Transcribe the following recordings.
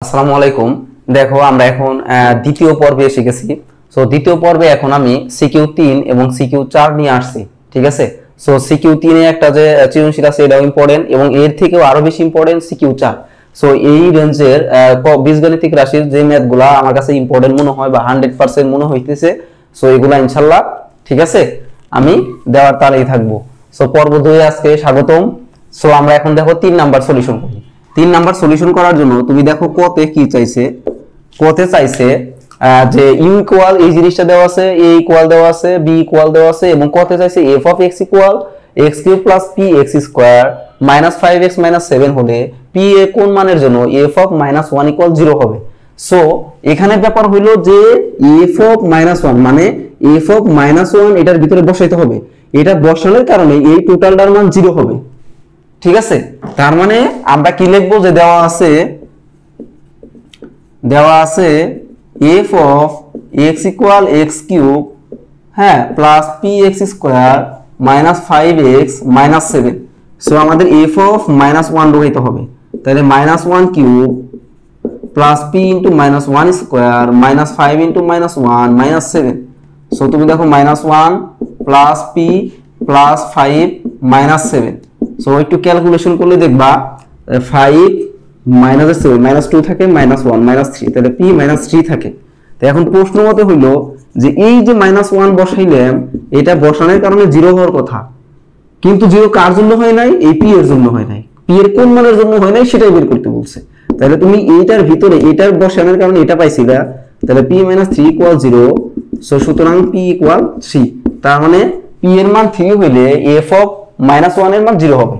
আসসালামু আলাইকুম। দেখো আমরা এখন দ্বিতীয় পর্বে এসে গেছি। সো দ্বিতীয় পর্বে এখন আমি সিকিউ 3 এবং সিকিউ 4 নিয়ে আসছি, ঠিক আছে। সো সিকিউ 3 এ একটা যে সৃজনশীল আছে এটাও ইম্পর্টেন্ট এবং এর থেকেও আরো বেশি ইম্পর্টেন্ট সিকিউ 4। সো এই রেঞ্জের বীজগণিতিক রাশির যে ম্যাথগুলা আমার কাছে ইম্পর্টেন্ট মনে হয় বা 100% মনে হইতেছে, সো এগুলা ইনশাআল্লাহ ঠিক আছে আমি দেওয়ার তালেই থাকবো। সো পর্ব 2 এ আজকে স্বাগতম। সো আমরা এখন দেখো 3 নাম্বার সলিউশন করি। 3 নাম্বার সলিউশন করার জন্য তুমি দেখো কতে কি চাইছে। কতে চাইছে যে ইউ ইকুয়াল এই জিনিসটা দেওয়া আছে, এ ইকুয়াল দেওয়া আছে, বি ইকুয়াল দেওয়া আছে এবং কতে চাইছে F of x equal x cube plus p x square minus 5x minus 7 হলে পি এ কোন মানের জন্য এফ অফ মাইনাস 1 ইকুয়াল 0 হবে। সো এখানে ব্যাপার হইলো যে এফ অফ মাইনাস 1 মানে এফ অফ মাইনাস 1 এটার ভিতরে বসাইতে হবে। এটা বসানোর কারণে এই টোটালটার মান 0 হবে, ঠিক আছে। তার মানে আমরা কি লিখবো যে দেওয়া আছে f of x equal x cube হ্যাঁ plus p x square minus 5x minus 7। So আমাদের f অফ মাইনাস 1 ঢুকাইতে হবে, তাহলে minus 1 cube plus p into minus 1 square minus 5 into minus 1 minus 7। So তুমি দেখো minus 1 plus p plus 5 minus 7। So একটু calculation করলে দেখবা 5 মাইনাস 7 মাইনাস 2 থাকে মাইনাস 1 মাইনাস 3, তাহলে p মাইনাস 3 থাকে। তো এখন প্রশ্ন মতে হইলো যে এই যে মাইনাস 1 বসাইলাম এটা বসানোর কারণে 0 হওয়ার কথা, কিন্তু 0 কার জন্য হয় নাই? এই p এর জন্য হয় নাই। p এর কোন মানের জন্য হয় নাই সেটাই বের করতে বলছে। তাহলে তুমি এইটার ভিতরে এটার বসানোর কারণে এটা পাইছিলা, তাহলে p মাইনাস 3 ইকুয়াল 0। সো সুতরাং p ইকুয়াল 3। তার মানে p এর মান 3 হইলে f অফ মাইনাস 1 এর মান 0 হবে।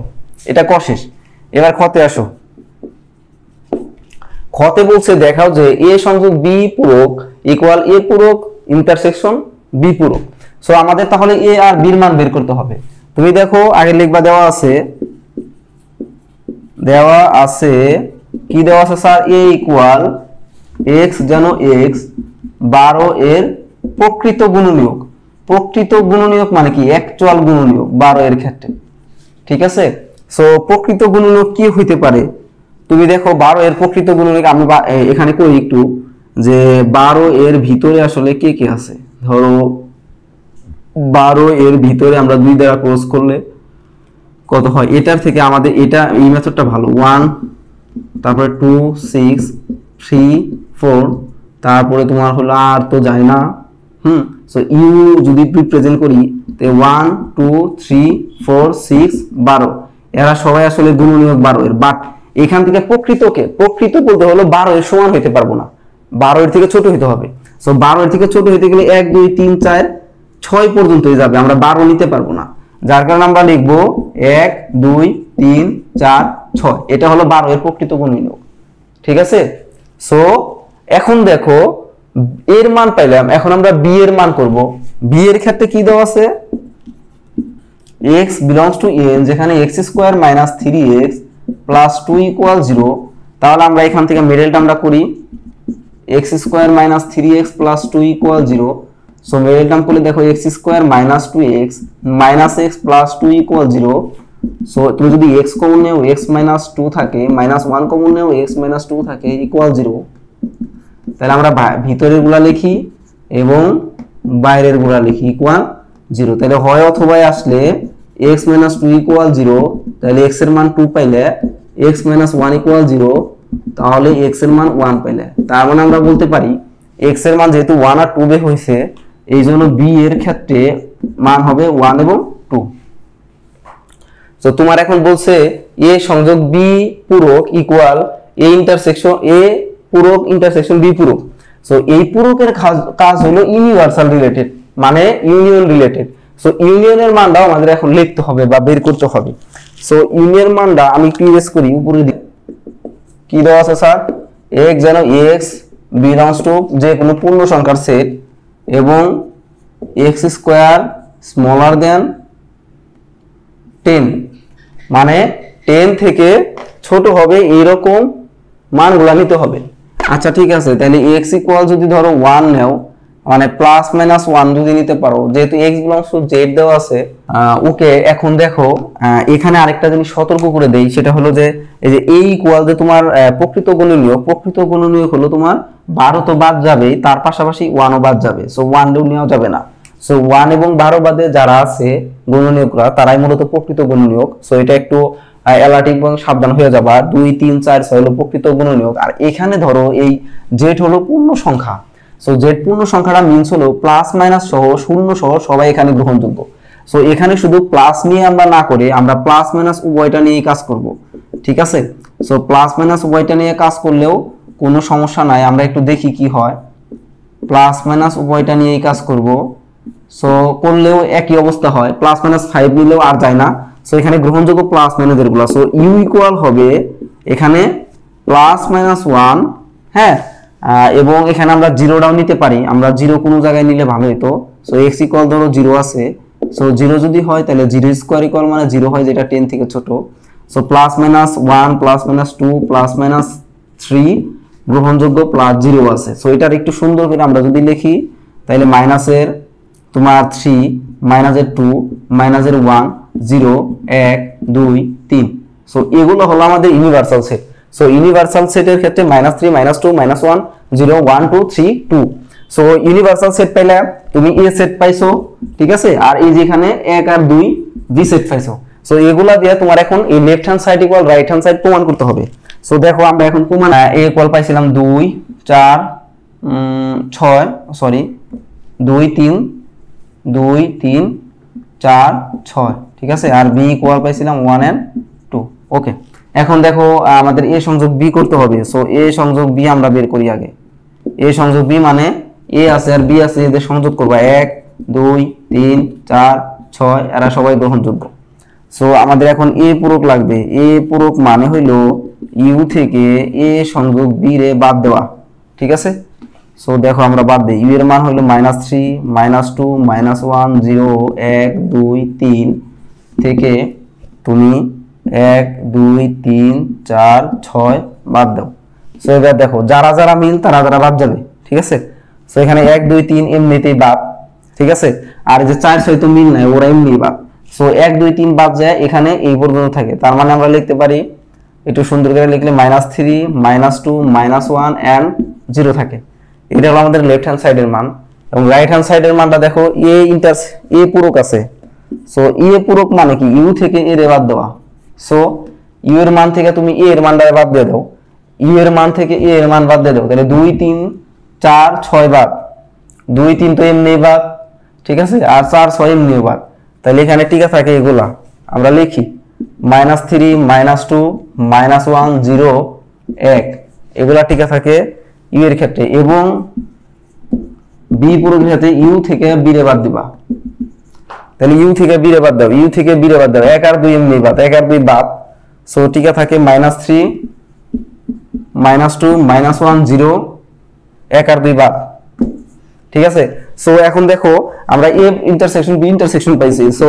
এটা ক শেষ। এবার খতে আসো। খতে বলছে দেখাও যে a সংযোগ b পূরক ইকুয়াল a পূরক ইন্টারসেকশন b পূরক। সো আমাদের তাহলে a আর b এর মান বের করতে হবে। তুমি দেখো আগে লিখবা দেওয়া আছে কি দেওয়া আছে স্যার? a ইকুয়াল x যেন x 12 এর প্রকৃত গুণনীয়ক। প্রকৃত গুণনীয়ক মানে কি? অ্যাকচুয়াল গুণনীয়ক 12 এর ক্ষেত্রে, ঠিক আছে। সো প্রকৃত গুণনীয়ক কি হইতে পারে? তুমি দেখো 12 এর প্রকৃত গুণনীয়ক আমি এখানে কই একটু যে 12 এর ভিতরে আসলে কে কে আছে। ধরো 12 এর ভিতরে আমরা 2 দ্বারা ক্রস করলে কত হয়? এটার থেকে আমাদের এটা এই মেথডটা ভালো। 1 তারপরে 2 6 3 4 তারপরে তোমার হলো আর তো যায় না। সো ইউ যদি প্রেজেন্ট করি তে 1 2 3 4 6 12 এরা সবাই আসলে গুণনীয়ক 12 এর। বাট এখান থেকে প্রকৃত বলতে হলো 12 এর সমান হইতে পারবো না, 12 এর থেকে ছোট হইতে হবে। সো 12 এর থেকে ছোট হইতে গেলে 1 2 3 4 6 পর্যন্তই যাবে, আমরা 12 নিতে পারবো না। যার কারণে আমরা লিখবো 1 2 3 4 6। এটা হলো 12 এর প্রকৃত গুণনীয়ক, ঠিক আছে। সো এখন দেখো এর মান পাইলাম, এখন আমরা b এর মান করব। b এর ক্ষেত্রে কি দেওয়া আছে? x belongs to n যেখানে x square minus 3x plus 2 equal 0। তাহলে আমরা এখান থেকে মিডল টার্মটা করি x square minus 3x plus 2 equal 0। So middle term করলে দেখো x square minus 2x minus x plus 2 equal 0। So তুমি যদি x কমন নেও x মাইনাস 2 থাকে, মাইনাস 1 কমন নেও x মাইনাস 2 থাকে ইকুয়াল 0। তাহলে আমরা ভিতরের গুলা লিখি এবং বাইরের গুলা লিখি ইকুয়াল 0। তাহলে হয় অথবা আসলে x মাইনাস 2 ইকুয়াল 0, তাহলে x এর মান 2 পাইলে x মাইনাস 1 ইকুয়াল 0, তাহলে x এর মান 1 পাইলে। তার মানে আমরা বলতে পারি x এর মান যেহেতু 1 আর 2 বের হইছে এই জন্য b এর ক্ষেত্রে মান হবে 1 এবং 2। তো তোমার এখন বলছে a সংযোগ b পূরক ইকুয়াল a ইন্টারসেকশন a পূরক ইন্টারসেকশন b পূরক। সো এই পূরকের কাজ হলো ইউনিভার্সাল রিলেটেড মানে ইউনিয়ন রিলেটেড। সো ইউনিয়নের মানটাও আমাদের এখন লিখতে হবে বা বের করতে হবে। সো ইউনিয়ন মানটা আমি ক্লিয়ার করি উপরে কি দেওয়া আছে স্যার? x যেন x বিলংস টু যে কোনো পূর্ণ সংখ্যার সেট এবং x স্কয়ার স্মলার দেন 10 মানে 10 থেকে ছোট হবে এইরকম মানগুলা নিতে হবে। আচ্ছা ঠিক আছে, তাহলে x ইকুয়াল যদি ধরো 1 নাও মানে প্লাস মাইনাস 1 যদি নিতে পারো, যেহেতু x বিলংস টু z দেওয়া আছে। ওকে, এখন দেখো এখানে আরেকটা জিনিস সতর্ক করে দেই, সেটা হলো যে এই যে a ইকুয়াল যে তোমার প্রকৃত গুণনীয়ক হলো তোমার 12 তো বাদ যাবেই, তার পাশাপাশি 1 ও বাদ যাবে। সো 1 ও নেওয়া যাবে না। সো 1 এবং 12 বাদে যারা আছে গুণনীয়করা, তারাই মূলত প্রকৃত গুণনীয়ক। সো এটা একটু অ্যালার্ট এবং সাবধান হয়ে যাবা। 2 3 4 6 হলো প্রকৃত গুণনীয়ক। আর এখানে ধরো এই z হলো পূর্ণ সংখ্যা। সো z পূর্ণ সংখ্যাটা মিনস হলো প্লাস মাইনাস সহ শূন্য সহ সবাই এখানে গ্রহণযোগ্য। সো এখানে শুধু প্লাস নিয়ে আমরা না করে আমরা প্লাস মাইনাস উভয়টা নিয়ে কাজ করব, ঠিক আছে। সো প্লাস মাইনাস উভয়টা নিয়ে কাজ করলেও কোনো সমস্যা নাই। আমরা একটু দেখি কি হয়। প্লাস মাইনাস উভয়টা নিয়ে কাজ করব। সো করলেও একই অবস্থা হয়, প্লাস মাইনাস 5 নিলেও আর যায় না। সো এখানে গ্রহণযোগ্য প্লাস মাইনাসের গুলো, সো ইউ ইকুয়াল হবে এখানে প্লাস মাইনাস 1, হ্যাঁ। এবং এখানে আমরা জিরোটাও নিতে পারি, আমরা জিরো কোনো জায়গায় নিলে ভালো হতো। সো এক্স ইকুয়াল ধরো 0 আছে। সো 0 যদি হয় তাহলে 0 স্কয়ার ইকুয়াল মানে 0 হয়, যেটা 10 থেকে ছোট। So plus minus 1 plus minus 2 plus minus 3 গ্রহণযোগ্য, প্লাস 0 আছে। সো এটার একটু সুন্দর করে আমরা যদি লিখি তাহলে মাইনাসের তোমার 3 মাইনাসের 2 মাইনাসের 1 0 1 2 3। সো এগুলো হলো আমাদের ইউনিভার্সাল সেট। সো ইউনিভার্সাল সেটের ক্ষেত্রে -3 -2 -1 0 1 2 3 2। সো ইউনিভার্সাল সেট পাইলে তুমি এ সেট পাইছো, ঠিক আছে। আর এই যে এখানে 1 আর 2 বি সেট পাইছো। সো এগুলা দিয়ে তোমার এখন এই left hand side equal right hand side প্রমাণ করতে হবে। সো দেখো আমরা এখন প্রমাণ এ ইকুয়াল পাইছিলাম 2 4 6 সরি 2 3 2 3 4 6, ঠিক আছে। আর বি ইকুয়াল পাইছিলাম 1 and 2। ওকে, এখন দেখো আমাদের এ সংযোগ বি করতে হবে। সো এ সংযোগ বি আমরা বের করি আগে। এ সংযোগ বি মানে এ আছে আর বি আছে, এদের সংযোগ করবা 1 2 3 4 6, এরা সবাই গ্রহণযোগ্য। সো আমাদের এখন এ পূরক লাগবে। এ পূরক মানে হইলো ইউ থেকে এ সংযোগ বি রে বাদ দেওয়া, ঠিক আছে। সো দেখো আমরা বাদ দেই। ইউ এর মান হলো -3 -2 -1 0 1 2 3 থেকে তুমি 1 2 3 4 6 বাদ দাও। সো এবার দেখো যারা যারা মিল তারা যারা বাদ যাবে, ঠিক আছে। সো এখানে 1 2 3 এমনিতেই বাদ, ঠিক আছে। আর যে 4 6 তো মিল নাই, ওরা এমনি বাদ। সো 1 2 3 বাদ যায়, এখানে এই পর্যন্ত থাকে। তার মানে আমরা লিখতে পারি, একটু সুন্দর করে লিখলে -3 -2 -1 and 0 থাকে। এটা হলো আমাদের লেফট হ্যান্ড সাইডের মান। এবং রাইট হ্যান্ড সাইডের মানটা দেখো এ পূরক আছে। সো এ পূরক মানে কি ইউ থেকে এ রে বাদ দেওয়া। সো ইউ এর মান থেকে তুমি এ এর মানটা বাদ দিয়ে দাও, ইউ এর মান থেকে এ এর মান বাদ দিয়ে দাও, তাহলে 2 3 4 6 বাদ, 2 3 তো এমনি বাদ, ঠিক আছে। আর 4 6 এমনি বাদ। তাহলে এখানে টিকা থাকে এগুলা আমরা লিখি -3 -2 -1 0 1, এগুলা টিকা থাকে ইউ এর ক্ষেত্রে। এবং বি পূরকের ক্ষেত্রে ইউ থেকে বি রে বাদ দিবা, তাহলে ইউ থেকে বি রে বাদ দাও, ইউ থেকে বি রে বাদ দাও, 1 আর 2 এমনি বাদ, 1 আর 2 বাদ। সো টিকা থাকে -3 -2 -1 0 1 আর 2 বাদ, ঠিক আছে। সো এখন দেখো আমরা এ ইন্টারসেকশন বি ইন্টারসেকশন পাইছি। সো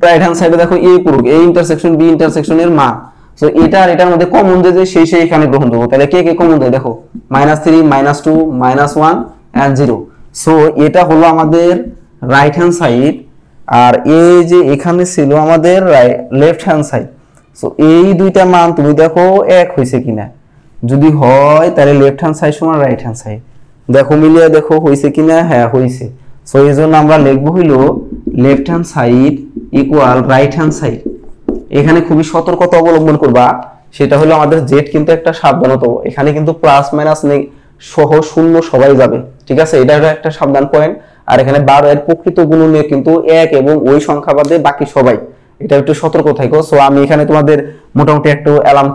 রাইট হ্যান্ড সাইডে দেখো এ পূরক, এ ইন্টারসেকশন বি ইন্টারসেকশনের মান। সো এটা আর এটার মধ্যে কমন যে সেই এখানে গ্রহণ করব। তাহলে কে কে কমন দেয় দেখো, -3 -2 -1 and 0। সো এটা হলো আমাদের রাইট হ্যান্ড সাইড। আর এই যে এখানে ছিল আমাদের লেফট হ্যান্ড সাইড। সো এই দুইটা মান তুমি দেখো এক হইছে কিনা, যদি হয় তাহলে লেফট হ্যান্ড সাইড সমান রাইট হ্যান্ড সাইড। দেখো মিলিয়ে দেখো হইছে কিনা, হ্যাঁ হইছে। সো এই জন্য আমরা লিখবো হইলো left hand side equal right hand side. এখানে খুবই সতর্কতা অবলম্বন করবা, সেটা হলো আমাদের জেড কিন্তু একটা সাবধানতা, এখানে কিন্তু প্লাস মাইনাস সহ শূন্য সবাই যাবে, ঠিক আছে। এটা হলো একটা সাবধান পয়েন্ট। আর এখানে 12 এর প্রকৃত গুণনীয়ক কিন্তু 1 এবং ওই সংখ্যা বাদে বাকি সবাই, এটা একটু সতর্ক থাকো। সো আমি এখানে তোমাদের মোটামুটি একটু অ্যালার্ট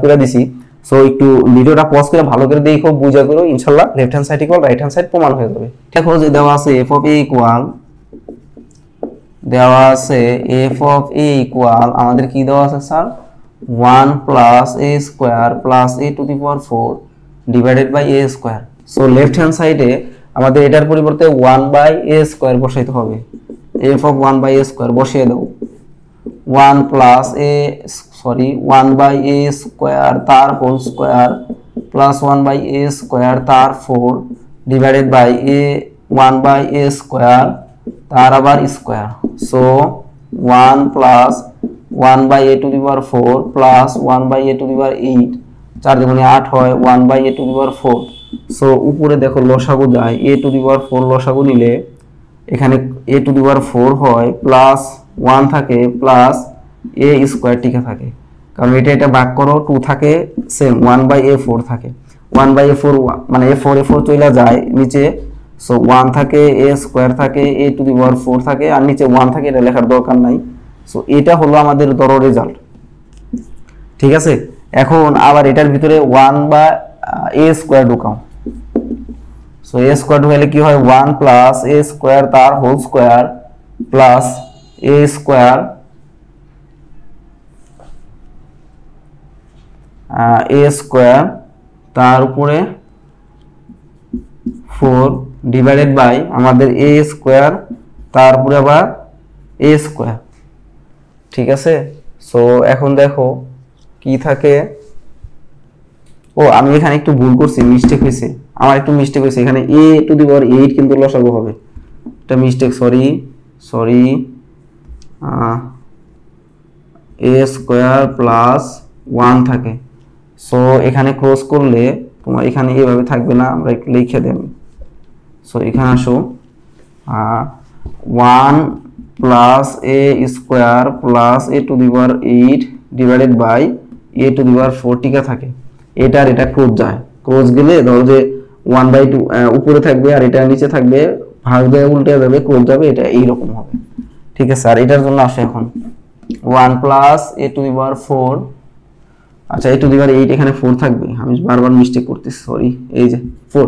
করে দিছি। সো একটু ভিডিওটা পজ করে ভালো করে দেখো, বুঝা করো, ইনশাআল্লাহ left hand side equal right hand side প্রমাণ হয়ে যাবে। দেখো যে দেওয়া আছে f of a ইকুয়াল, দেওয়া আছে f of a ইকুয়াল আমাদের কি দেওয়া আছে sir, 1 plus a square plus a to the power 4 divided by a square। So left hand সাইডে আমাদের এটার পরিবর্তে 1 by a square বসাইতে হবে। f of 1 by a square বসিয়ে দাও, 1 by a square তার whole square plus 1 by a square তার 4 divided by A 1/a square তার আবার square. So 1 plus 1/a to the power 4 plus 1/a to the power 8, 4 দুগুণে 8 হয়, 1/a to the power 4। So উপরে দেখো লসাগু যায়, a টু দি পাওয়ার 4 লসাগু নিলে এখানে a টু দি পাওয়ার 4 হয় প্লাস 1 থাকে প্লাস a স্কয়ার টিকে থাকে, কারণ এটা ভাগ করো 2 থাকে সেম 1/a4 থাকে, 1/a4 মানে a4 চলে যায় নিচে। সো 1 থাকে, a স্কয়ার থাকে, a টু দি পাওয়ার 4 থাকে, আর নিচে 1 থাকে, এটা লেখার দরকার নাই। সো এটা হলো আমাদের ধরো রেজাল্ট, ঠিক আছে। এখন আবার এটার ভিতরে 1/a স্কয়ার ঢুকাও। সো a স্কয়ার ঢুকাইলে কি হয়, 1 প্লাস a স্কয়ার তার whole square plus a square a square তার উপরে 4 ডিভাইডেড বাই আমাদের a স্কয়ার তারপরে আবার a স্কয়ার, ঠিক আছে। সো এখন দেখো কি থাকে, ও আমি এখানে একটু ভুল করছি, মিস্টেক হয়েছে, আমার একটু মিস্টেক হয়েছে, এখানে a টু দি পাওয়ার 8 কিন্তু লসাগু হবে, এটা mistake, sorry a square plus 1 থাকে। সো এখানে ক্রস করলে তোমার এখানে এইভাবে থাকবে না, আমরা একটু লিখে দেব। সো এখানে আসো 1 plus a square plus a to the power 8 divided by a to the power 4 টিকা থাকে, এটার এটা ক্রস যায়, ক্রস গেলে ধরো যে 1/2 উপরে থাকবে আর এটা নিচে থাকবে, ভাগ দিয়ে উল্টে যাবে, ক্রস যাবে, এটা এইরকম হবে, ঠিক আছে। আর এটার জন্য আসে এখন 1 plus a to the power 4, আচ্ছা a টু দি পাওয়ার 8 এখানে 4 থাকবে, আমি বারবার মিস্টেক করতেছি, সরি, এই যে 4।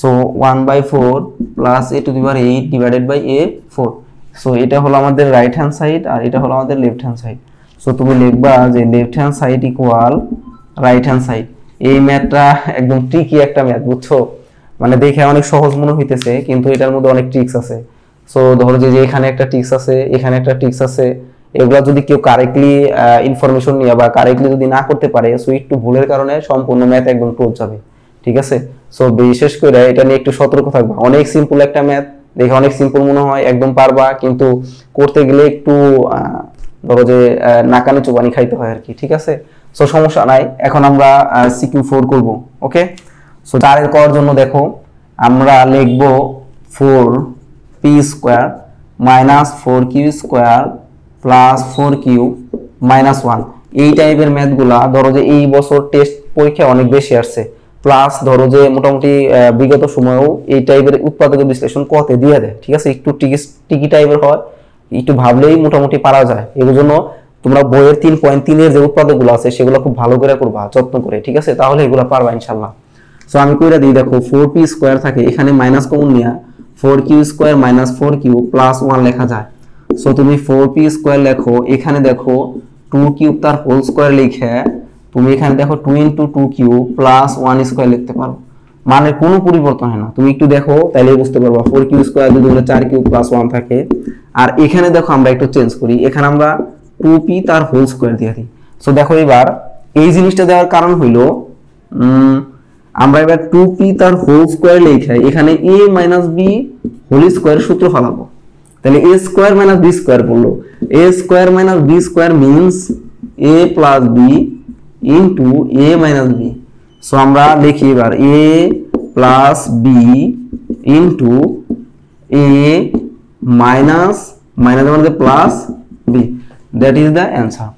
So 1/4 plus a to the power 8 divided by a4। So এটা হলো আমাদের রাইট হ্যান্ড সাইড আর এটা হলো আমাদের লেফট হ্যান্ড সাইড। সো তুমি লিখবা যে left hand side equal right hand side. এই ম্যাথটা একদম ট্রিকি একটা ম্যাথ, বুঝছো, মানে দেখে অনেক সহজ মনে হইতেছে কিন্তু এটার মধ্যে অনেক ট্রিক্স আছে। সো ধরো যে এখানে একটা ট্রিক্স আছে, এখানে একটা ট্রিক্স আছে, এগুলা যদি কেউ কারেক্টলি ইনফরমেশন নিয়ে বা কারেক্টলি যদি না করতে পারে, সো একটু ভুলের কারণে সম্পূর্ণ ম্যাথ একদম ক্লোজ যাবে, ঠিক আছে। সো বিশেষ করে এটা নিয়ে একটু সতর্ক থাকবা, অনেক সিম্পল একটা ম্যাথ, দেখে অনেক সিম্পল মনে হয়, একদম পারবা, কিন্তু করতে গেলে একটু ধরো যে নাকানি চুবানি খাইতে হয় আর কি, ঠিক আছে। সো সমস্যা নাই, এখন আমরা CQ4 করব, ওকে। সো তার করার জন্য দেখো আমরা লিখব 4p square minus 4q square plus 4q minus 1। এই টাইপের ম্যাথগুলা ধরো যে এই বছর টেস্ট পরীক্ষা অনেক বেশি আসছে, প্লাস ধরো যে মোটামুটি বিগত সময়েও এই টাইপের উৎপাদক বিশ্লেষণ কতে দিয়ে দেয়, ঠিক আছে। একটু টিকি টাইপের হয়, একটু ভাবলেই মোটামুটি পারা যায়। এর জন্য তোমরা বইয়ের 3.3 এর যে উৎপাদকগুলো আছে সেগুলো খুব ভালো করে করবা, যত্ন করে, ঠিক আছে, তাহলে এগুলো পারবা ইনশাআল্লাহ। সো আমি কইরা দিই, দেখো 4p স্কয়ার থাকে, এখানে মাইনাস কমন নিয়া 4q square minus 4q plus 1 লেখা যায়। সো তুমি 4p স্কয়ার লেখো, এখানে দেখো 2q তার হোল স্কয়ার লিখে তুমি এখানে দেখো 2 × 2q প্লাস 1 স্কয়ার লিখতে পারো, মানে কোনো পরিবর্তন হয় না। তুমি একটু দেখো তাহলে বুঝতে পারবা 4q স্কয়ার যদি বলে 4q প্লাস 1 থাকে। আর এখানে দেখো আমরা একটু চেঞ্জ করি, এখানে আমরা 2p তার হোল স্কয়ার দিয়ে দিই। সো দেখো এবার এই জিনিসটা দেওয়ার কারণ হইলো আমরা এবার 2p তার হোল স্কয়ার লিখে এখানে a - b হোল স্কয়ার সূত্র ফলাবো, তাহলে a স্কয়ার - b স্কয়ার বললো, a square - b square means a plus b into a - b। So আমরা লিখি এবার a plus b into a minus আমাদের plus b, that is the answer,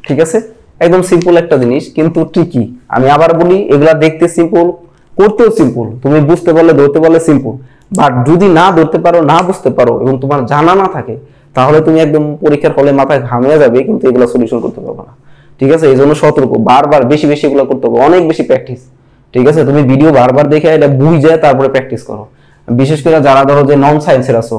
ঠিক আছে। একদম সিম্পল একটা জিনিস কিন্তু ট্রিকি। আমি আবার বলি, এগুলা দেখতে সিম্পল, করতেও সিম্পল, তুমি বুঝতে পারলে ধরতে পারলে সিম্পল, বাট যদি না ধরতে পারো, না বুঝতে পারো এবং তোমার জানা না থাকে, তাহলে তুমি একদম পরীক্ষার হলে মাথায় ঘামিয়ে যাবে, কিন্তু এগুলো সলিউশন করতে পারবে না, ঠিক আছে। এই জন্য সতর্ক, বারবার বেশি বেশি এগুলো করতে হবে, অনেক বেশি প্র্যাকটিস, ঠিক আছে। তুমি ভিডিও বারবার দেখে এটা বুঝে তারপরে প্র্যাকটিস করো। বিশেষ করে যারা ধরো যে নন সায়েন্সের আছো,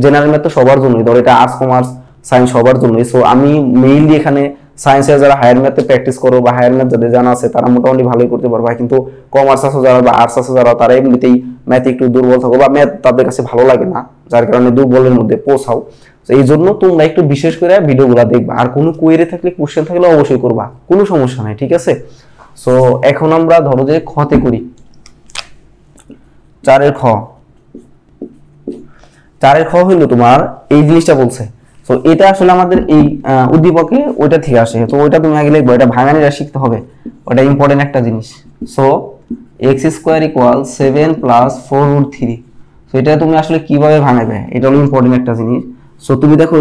জেনারেল ম্যাথ তো সবার জন্যই, ধরো এটা আর্টস কমার্স সায়েন্স সবার জন্যই। সো আমি মেইনলি এখানে সায়েন্সের যারা হায়ার ম্যাথে প্র্যাকটিস করো বা হায়ার ম্যাথ যাদের জানা আছে তারা মোটামুটি ভালোই করতে পারবে, কিন্তু কমার্স আছে যারা বা আর্টস আছে যারা, তারা এমনিতেই ম্যাথে একটু দুর্বল থাকো বা ম্যাথ তাদের কাছে ভালো লাগে না, যার কারণে দুর্বলের মধ্যে পৌঁছাও। এই জন্য তোমরা একটু বিশেষ করে ভিডিওগুলো দেখবা, আর কোনো কোয়েরি থাকলে, কোশ্চেন থাকলে অবশ্যই করবা, কোনো সমস্যা নাই, ঠিক আছে। সো এখন আমরা ধরো যে খতে করি, 4 খ হইলো তোমার এই জিনিসটা বলছে। তো এটা আসলে আমাদের এই উদ্দীপকে ওইটা থেকে আসে, তো ওইটা তুমি আগে লিখবে, এটা ভাঙানিটা শিখতে হবে, ওটা ইম্পর্টেন্ট একটা জিনিস। So x² = 7 + 4√3। তো এটা তুমি আসলে কিভাবে ভাঙাবে, এটা হলো ইম্পর্টেন্ট একটা জিনিস। সো তুমি দেখো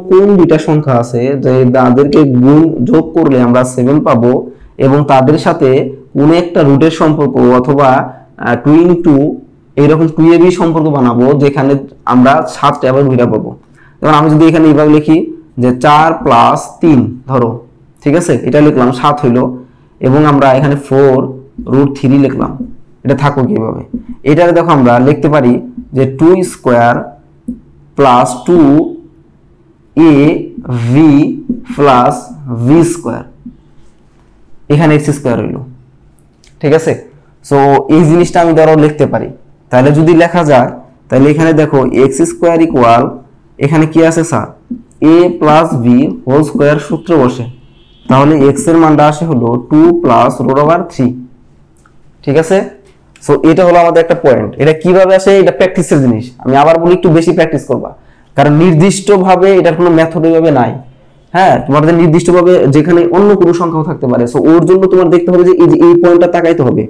কোন দুইটা সংখ্যা আছে যে তাদেরকে গুণ যোগ করলে আমরা 7 পাবো, এবং তাদের সাথে কোন একটা রুটের সম্পর্ক অথবা 2 ইনটু এইরকম 2ab সম্পর্ক বানাবো যেখানে আমরা 7টা আবার দুইটা পাবো। যেমন আমি যদি এখানে এইভাবে লিখি যে 4 + 3 ধরো, ঠিক আছে, এটা লিখলাম 7 হইলো, এবং আমরা এখানে 4√3 লিখলাম, এটা থাকো কিভাবে, এটারে দেখো আমরা লিখতে পারি যে 2² + 2ab + v², এখানে x² হইলো, ঠিক আছে। সো এই জিনিসটা আমি ধরো লিখতে পারি, তাহলে যদি লেখা যায় তাহলে এখানে দেখো x² = এখানে কি আছে স্যার, a + b² সূত্র বসে, তাহলে x এর মানটা আসে হলো 2 + √3, ঠিক আছে। সো এটা হলো আমাদের একটা পয়েন্ট। এটা কিভাবে আসে, এটা প্র্যাকটিসের জিনিস, আমি আবার বলি একটু বেশি প্র্যাকটিস করবা, কারণ নির্দিষ্টভাবে এটার কোনো মেথড ভাবে নাই। হ্যাঁ, তোমাদের নির্দিষ্টভাবে যেখানে অন্য কোনো সংখ্যাও থাকতে পারে, সো ওর জন্য তোমার দেখতে হবে যে এই পয়েন্টটা তাকাইতে হবে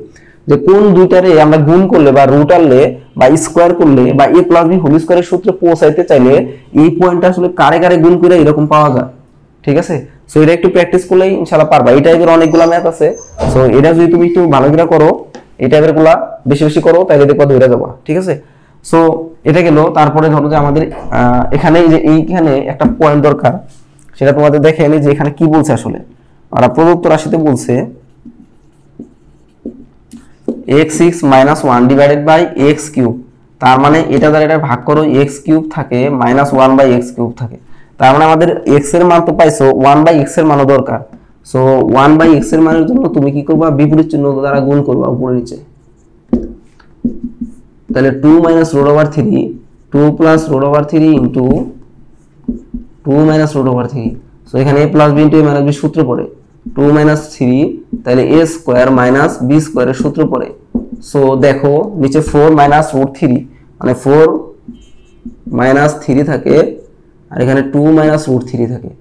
যে কোন দুইটারে আমরা গুণ করলে বা রুট আনলে বা স্কোয়ার করলে বা a + b² সূত্রে পৌঁছাইতে চাইলে এই পয়েন্টটা আসলে কারে কারে গুণ করে এরকম পাওয়া যায়, ঠিক আছে। সো এটা একটু প্র্যাকটিস করলেই ইনশাআল্লাহ পারবা। এই টাইপের অনেকগুলো ম্যাথ আছে, সো এটা যদি তুমি একটু ভালো করে করো, এই টাইপের গুলা বেশি বেশি করো, তাহলে দেখবা ধরে যাবা, ঠিক আছে। সো এটা গেল। তারপরে ধরো যে আমাদের এখানে যে এইখানে একটা পয়েন্ট দরকার, সেটা তোমাদের দেখে এনে যে এখানে কি বলছে আসলে। ওরা প্রদত্ত রাশিতে বলছে x6 - 1 / x³, তার মানে এটা দ্বারা এটা ভাগ করো, x³ থাকে -1/x³ থাকে, তার মানে আমাদের x এর মান তো পাইছো, 1/x এর মানও দরকার। সো 1/x এর মানের জন্য তুমি কি করবা, বিপরীত চিহ্ন দ্বারা গুণ করবা উপরে নিচে, তাহলে 2 - √3, 2 + √3 ইনটু 2 - √3। সো এখানে a + b * a - b সূত্র পড়ে, 2 - 3, তাহলে a² - b² এর সূত্র পড়ে। সো দেখো নিচে 4 - √3, মানে 4 - 3 থাকে, আর এখানে 2 - √3 থাকে,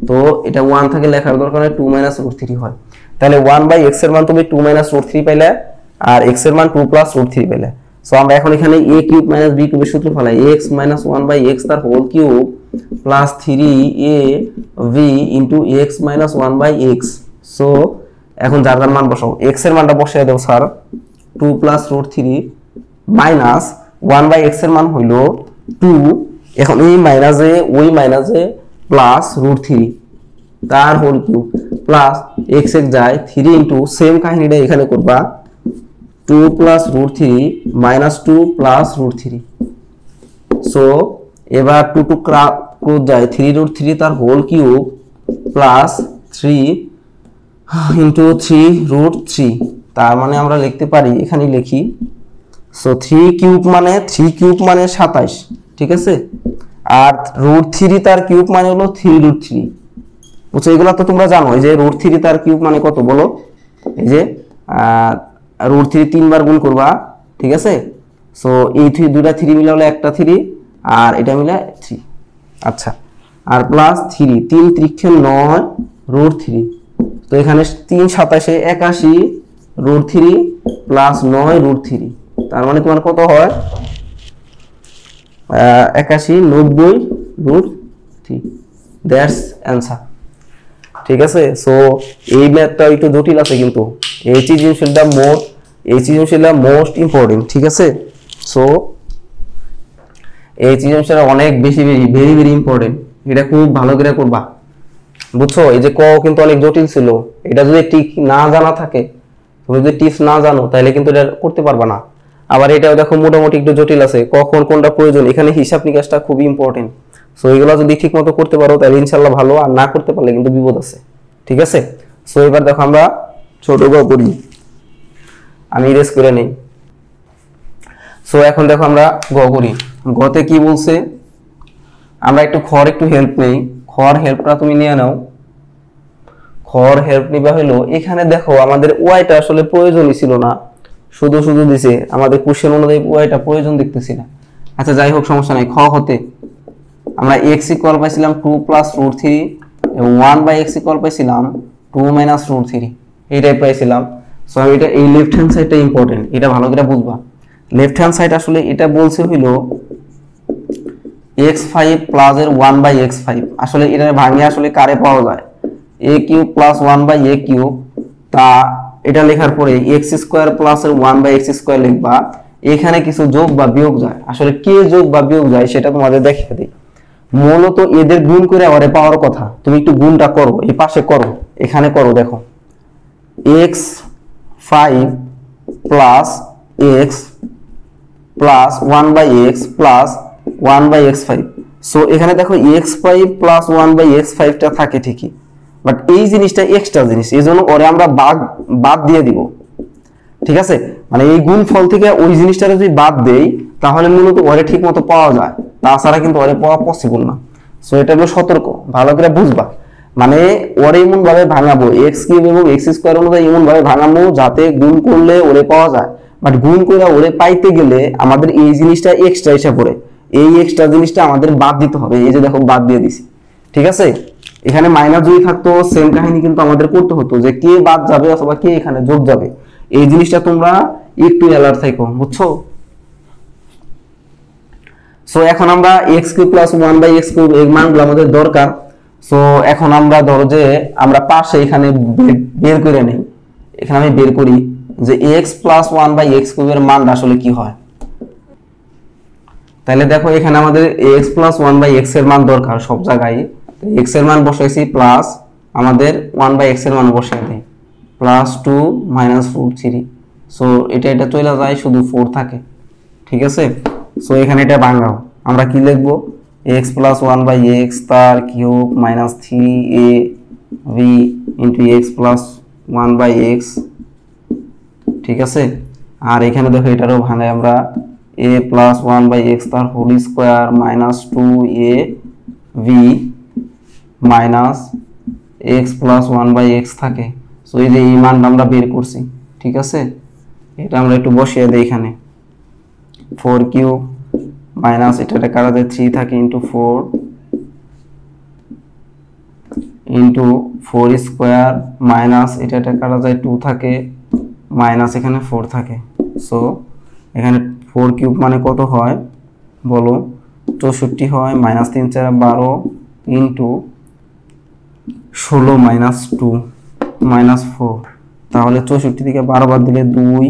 তো এটা 1 থাকে লেখার দরকার নেই, 2 - √3 হয়। তাহলে 1/x এর মান তুমি 2 - √3 পাইলে, আর x এর মান 2 + √3 পাইলে। সো আমরা এখন এখানে a³ - b³ এর সূত্র ফেলাই, x - 1/x তার whole cube plus 3ab into x - 1/x। So এখন যার যার মান বসাও, x এর মানটা বসাই দাও স্যার 2 + √3 মাইনাস 1/x এর মান হইলো 2, এখন এই মাইনাসে ওই মাইনাসে প্লাস √3 তার হোল কিউব প্লাস x যায় 3 ইনটু সেম কাহিনীটা এখানে করবা, 2 + √3 - 2 + √3। সো এবার 2 টু ক্রস যায়, 3√3 তার হোল কিউব প্লাস 3 ইনটু 3√3, তার মানে আমরা লিখতে পারি, এখানে লিখি, সো 3³ মানে 27, ঠিক আছে, আর √3 তার কিউব মানে হলো 3√3। বুঝছো, এগুলো তো তোমরা জানো, এই যে √3 তার কিউব মানে কত বলো, এই যে √3 3বার গুণ করবা, ঠিক আছে। সো এই দুইটা 3 মিলে হলো একটা 3, আর এটা মিলে 3, আচ্ছা, আর প্লাস 3 3 × 9 √3, তো এখানে 3 × 27 81 √3 প্লাস 9 √3, তার মানে তোমার কত হয় 81 90 √3, দ্যাটস অ্যান্সার, ঠিক আছে। সো এই ম্যাথটা একটু জটিল আছে, কিন্তু এই সৃজনশীলটা মোস্ট ইম্পর্টেন্ট, ঠিক আছে। সো এই সৃজনশীলটা অনেক বেশি ভেরি ভেরি ইম্পর্টেন্ট, এটা খুব ভালো করে করবা, বুঝছো। এই যে ক কিন্তু অনেক জটিল ছিল, এটা যদি ঠিক না জানা থাকে, তুমি যদি টিপস না জানো তাহলে কিন্তু এটা করতে পারবা না। আবার এটাও দেখো মোটামুটি একটু জটিল আছে, কখন কোনটা প্রয়োজন, এখানে হিসাব নিকাশটা খুবই ইম্পর্টেন্ট। সো এগুলো যদি ঠিক মতো করতে পারো তাহলে ইনশাল্লাহ ভালো, আর না করতে পারলে কিন্তু বিপদ আছে, ঠিক আছে। সো এবার দেখো আমরা ছোট গ করি, আমি ইরেজ করে নেই। সো এখন দেখো আমরা গ করি। গতে কি বলছে, আমরা একটু একটু হেল্প নেই, হেল্পটা তুমি নিয়ে নাও। হেল্প নিবা হলো, এখানে দেখো আমাদের ওয়াইটা আসলে প্রয়োজনই ছিল না, শুধু শুধু দিছে, আমাদের কোশ্চেন অনুযায়ী এটা প্রয়োজন দেখতেছি না। আচ্ছা যাই হোক, সমস্যা নাই। খ হতে আমরা x ইকুয়াল পাইছিলাম 2 প্লাস রুট 3 এবং 1 বাই x ইকুয়াল পাইছিলাম 2 মাইনাস রুট 3, এইটাই পাইছিলাম। সো এটা এই লেফট হ্যান্ড সাইডটা ইম্পর্টেন্ট, এটা ভালো করে বুঝবা। লেফট হ্যান্ড সাইড আসলে এটা বলছে হইলো x5 প্লাস এর 1 বাই x5, আসলে এটা ভাঙে আসলে কারে পাওয়া যায়, a cube plus 1 by a cube. তা এটা লেখার পরে x স্কয়ার প্লাস এর 1 বাই x স্কয়ার লিখবা, এখানে কিছু যোগ বা বিয়োগ যায়, আসলে কে যোগ বা বিয়োগ যায় সেটা তোমাদের দেখিয়ে দিই। মূলত এদের গুণ করে আরে পাওয়ার কথা, তুমি একটু গুণটা করো, এই পাশে করো, এখানে করো, দেখো x5 plus x plus 1 by x plus 1 by x5। So এখানে দেখো x5 প্লাস 1 বাই x5 টা থাকে ঠিকই, বাট এই জিনিসটা এক্সট্রা জিনিস, এই জন্য ওরে আমরা বাদ দিয়ে দিব। ঠিক আছে, মানে এই গুণফল থেকে ওই জিনিসটা যদি বাদ দেই তাহলে মূলত ওরে ঠিক মতো পাওয়া যায়, তাছাড়া কিন্তু ওরে পাওয়া পসিবল না। সো এটা হলো সতর্ক, ভালো করে বুঝবা। মানে ওরে এমন ভাবে ভাঙাবো, এক্স কিউব এবং এক্স স্কোয়ার অনুযায়ী এমন ভাবে ভাঙাবো যাতে গুণ করলে ওরে পাওয়া যায়, বাট গুণ করে ওরে পাইতে গেলে আমাদের এই জিনিসটা এক্সট্রা এসে পড়ে, এই এক্সট্রা জিনিসটা আমাদের বাদ দিতে হবে। এই যে দেখো বাদ দিয়ে দিছি, ঠিক আছে। এখানে মাইনাস যদি থাকতো সেম কাহিনী কিন্তু আমাদের করতে হতো, যে কে বাদ যাবে অথবা কে এখানে যোগ যাবে, এই জিনিসটা তোমরা একটু অ্যালার্ট থাকো, বুঝছো। সো এখন আমরা x cube plus 1 by x cube এর মানগুলো আমাদের দরকার। সো এখন আমরা ধরো যে আমরা পাশে এখানে বের করে নেই, এখানে আমি বের করি যে x প্লাস 1 বাই x কিউবের মান আসলে কি হয়। তাহলে দেখো এখানে আমাদের x প্লাস 1 বাই x এর মান দরকার সব জায়গায়, x এর মান বসাইছি প্লাস আমাদের 1 বাই x এর মান বসাই দেই প্লাস 2 মাইনাস রুট 3। সো এটা চলে যায়, শুধু 4 থাকে, ঠিক আছে। সো এখানে এটা ভাঙাও, আমরা কি লিখবো, x প্লাস 1 বাই x তার cube minus 3ab into x plus 1 by x, ঠিক আছে। আর এখানে দেখো এটারও ভাঙাই আমরা a প্লাস 1 বাই x তার whole square minus 2ab minus x plus 1 by x থাকে। সো এই যে এই মানটা আমরা বের করছি, ঠিক আছে। এটা আমরা একটু বসিয়ে দেই এখানে, 4 কিউব মাইনাস এটা কাটা যায় 3 থাকে ইন্টু 4 ইন্টু 4 স্কোয়ার মাইনাস এটা কাটা যায় 2 থাকে মাইনাস এখানে 4 থাকে। সো এখানে 4 কিউব মানে কত হয় বলো, 64 হয়, মাইনাস 3 4 12 ইন্টু 16 মাইনাস 2 মাইনাস 4, তাহলে 64 থেকে 12 বাদ দিলে 2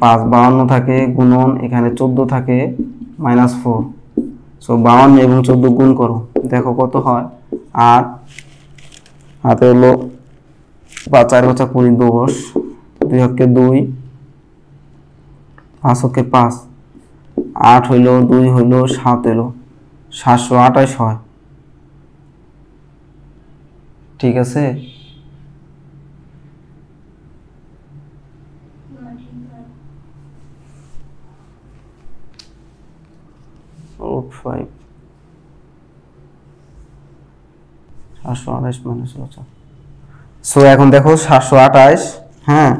5 52 থাকে, গুণন এখানে 14 থাকে মাইনাস 4। সো 52 এবং 14 গুণ করো, দেখো কত হয় 8, হাতে হলো 4 5 20 10, 2 হকে 2 5 হকে 5, 8 হইলো 2 হইলো 7 হইলো 728 হয়, ঠিক আছে। root 5 728 minus 4। সো এখন দেখো 728, হ্যাঁ,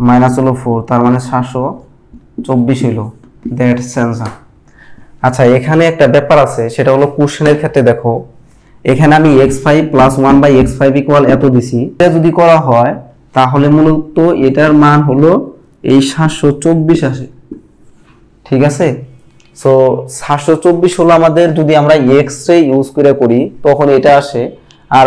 মাইনাস হলো 4, তার মানে 724 হলো, দ্যাটস অ্যানসার। আচ্ছা এখানে একটা ব্যাপার আছে, সেটা হলো কোশ্চেনের ক্ষেত্রে দেখো এখানে আমি x5 plus 1 by x5 equal এত দিছি, এটা যদি করা হয় তাহলে মূলত এটার মান হলো এই 724 আসে, ঠিক আছে। সো 724 হলো আমাদের, যদি আমরা x রে ইউজ করে করি তখন এটা আসে, আর